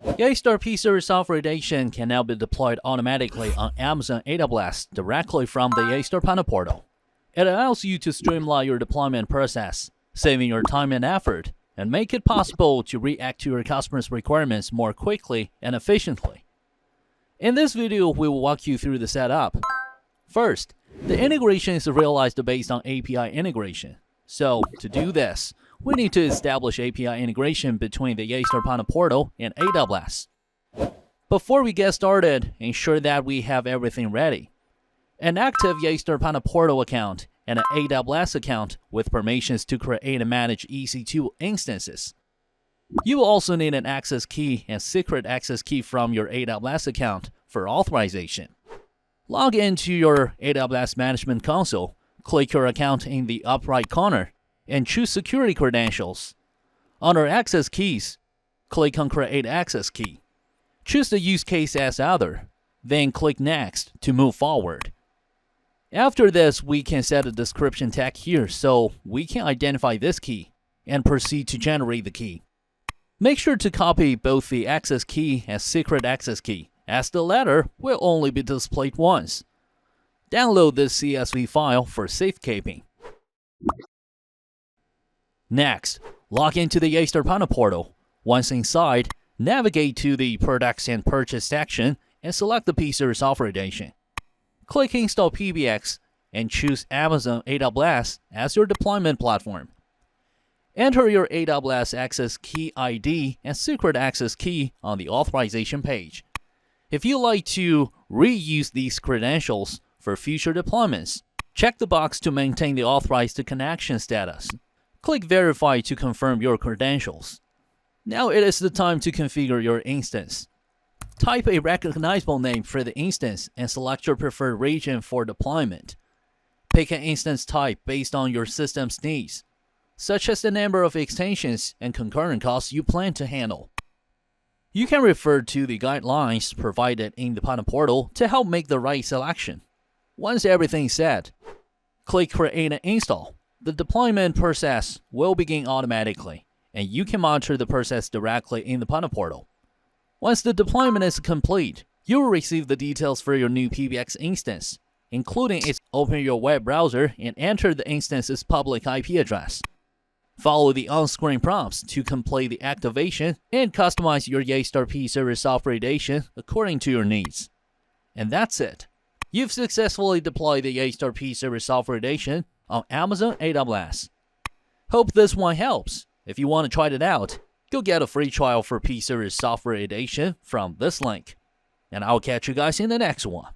Yeastar P-Series Software Edition can now be deployed automatically on Amazon AWS directly from the Yeastar Partner Portal. It allows you to streamline your deployment process, saving your time and effort, and make it possible to react to your customers' requirements more quickly and efficiently. In this video, we will walk you through the setup. First, the integration is realized based on API integration. So, to do this, we need to establish API integration between the Yeastar Partner Portal and AWS. Before we get started, ensure that we have everything ready. An active Yeastar Partner Portal account and an AWS account with permissions to create and manage EC2 instances. You will also need an access key and secret access key from your AWS account for authorization. Log into your AWS Management Console, click your account in the upper right corner, and choose Security Credentials. Under Access Keys, click on Create Access Key. Choose the use case as Other, then click Next to move forward. After this, we can set a description tag here so we can identify this key and proceed to generate the key. Make sure to copy both the access key and secret access key, as the latter will only be displayed once. Download this CSV file for safekeeping. Next, log into the Yeastar Partner Portal. Once inside, navigate to the Products and Purchase section and select the P-Series Software Edition. Click Install PBX and choose Amazon AWS as your deployment platform. Enter your AWS Access Key ID and Secret Access Key on the authorization page. If you like to reuse these credentials for future deployments, check the box to maintain the authorized connection status. Click Verify to confirm your credentials. Now it is the time to configure your instance. Type a recognizable name for the instance and select your preferred region for deployment. Pick an instance type based on your system's needs, such as the number of extensions and concurrent costs you plan to handle. You can refer to the guidelines provided in the Partner Portal to help make the right selection. Once everything is set, click Create and Install. The deployment process will begin automatically, and you can monitor the process directly in the Partner Portal. Once the deployment is complete, you will receive the details for your new PBX instance, including its open your web browser and enter the instance's public IP address. Follow the on-screen prompts to complete the activation and customize your Yeastar P-Series Software Edition according to your needs. And that's it. You've successfully deployed the Yeastar P-Series Software Edition on Amazon AWS. Hope this one helps. If you want to try it out, go get a free trial for P-Series Software Edition from this link. And I'll catch you guys in the next one.